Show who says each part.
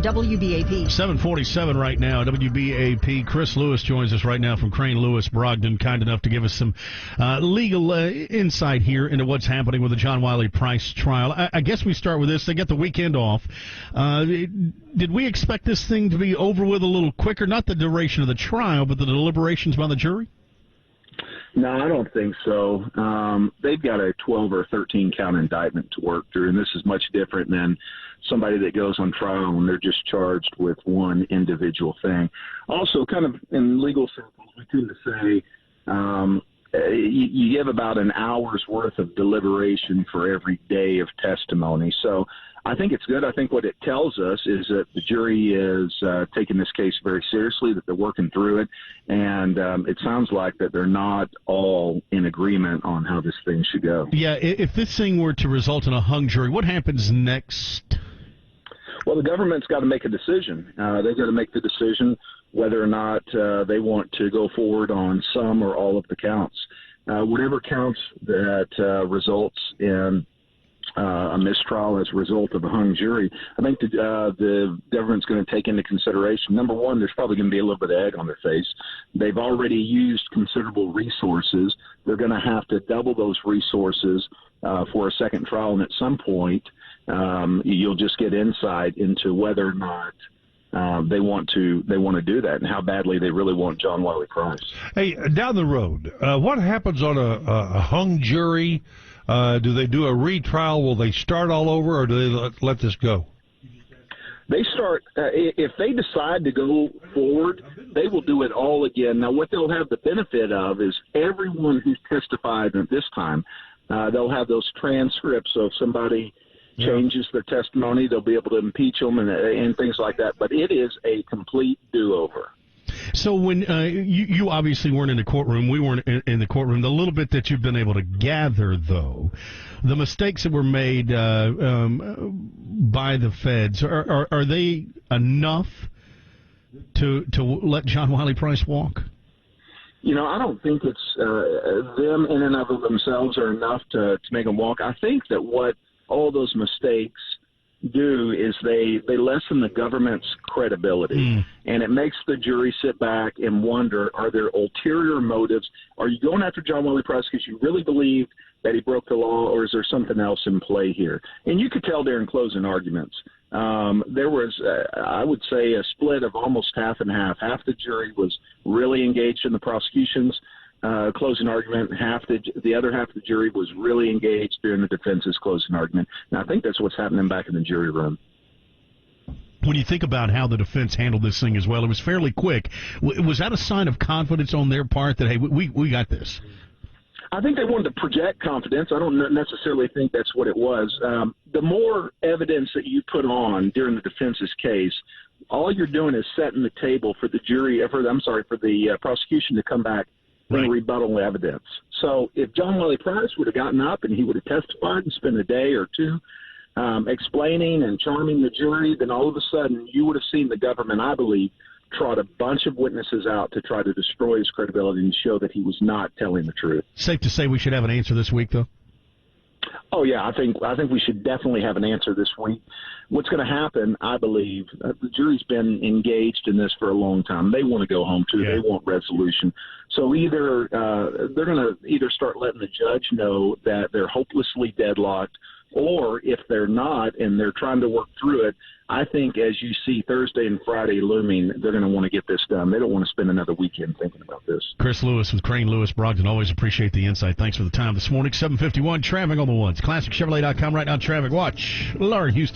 Speaker 1: WBAP.
Speaker 2: 7:47 right now, WBAP. Chris Lewis joins us right now from Crane Lewis Brogdon, kind enough to give us some legal insight here into what's happening with the John Wiley Price trial. I guess we start with this. They get the weekend off. Did we expect this thing to be over with a little quicker? Not the duration of the trial, but the deliberations by the jury?
Speaker 3: No, I don't think so. They've got a 12 or 13 count indictment to work through, and this is much different than somebody that goes on trial and they're just charged with one individual thing. Also, kind of in legal circles, we tend to say you give about an hour's worth of deliberation for every day of testimony. So I think it's good. I think what it tells us is that the jury is taking this case very seriously, that they're working through it, and it sounds like that they're not all in agreement on how this thing should go.
Speaker 2: Yeah, if this thing were to result in a hung jury, what happens next?
Speaker 3: Well, the government's got to make a decision. They've got to make the decision whether or not they want to go forward on some or all of the counts. Whatever counts that results in a mistrial as a result of a hung jury, I think the government's going to take into consideration, number one, there's probably going to be a little bit of egg on their face. They've already used considerable resources. They're going to have to double those resources for a second trial, and at some point you'll just get insight into whether or not they want to do that and how badly they really want John Wiley Price.
Speaker 4: Hey, down the road, what happens on a hung jury? Do they do a retrial? Will they start all over, or do they let this go?
Speaker 3: They start, if they decide to go forward, they will do it all again. Now, what they'll have the benefit of is everyone who's testified at this time, they'll have those transcripts. So if somebody changes their testimony, they'll be able to impeach them and things like that. But it is a complete do-over.
Speaker 2: So when you obviously weren't in the courtroom, we weren't in the courtroom. The little bit that you've been able to gather, though, the mistakes that were made by the feds, are they enough to let John Wiley Price walk?
Speaker 3: You know, I don't think it's them in and of themselves are enough to make him walk. I think that what all those mistakes do is they lessen the government's credibility, and it makes the jury sit back and wonder, are there ulterior motives? Are you going after John Wiley Price because you really believe that he broke the law, or is there something else in play here? And you could tell during closing arguments, there was, I would say, a split of almost half and half. Half the jury was really engaged in the prosecution's closing argument, the other half of the jury was really engaged during the defense's closing argument. And I think that's what's happening back in the jury room.
Speaker 2: When you think about how the defense handled this thing as well, it was fairly quick. Was that a sign of confidence on their part that, hey, we got this?
Speaker 3: I think they wanted to project confidence. I don't necessarily think that's what it was. The more evidence that you put on during the defense's case, all you're doing is setting the table for the jury, for the prosecution to come back and rebuttal evidence. So if John Wiley Price would have gotten up and he would have testified and spent a day or two explaining and charming the jury, then all of a sudden you would have seen the government, I believe, trot a bunch of witnesses out to try to destroy his credibility and show that he was not telling the truth.
Speaker 2: Safe to say we should have an answer this week, though?
Speaker 3: Oh, yeah, I think we should definitely have an answer this week. What's going to happen, I believe, the jury's been engaged in this for a long time. They want to go home, too. Yeah. They want resolution. So either they're going to either start letting the judge know that they're hopelessly deadlocked, or if they're not and they're trying to work through it, I think as you see Thursday and Friday looming, they're going to want to get this done. They don't want to spend another weekend thinking about this.
Speaker 2: Chris Lewis with Crane Lewis Brogdon. Always appreciate the insight. Thanks for the time this morning. 7:51, traffic on the ones. ClassicChevrolet.com right now. Traffic watch. Laurie Houston.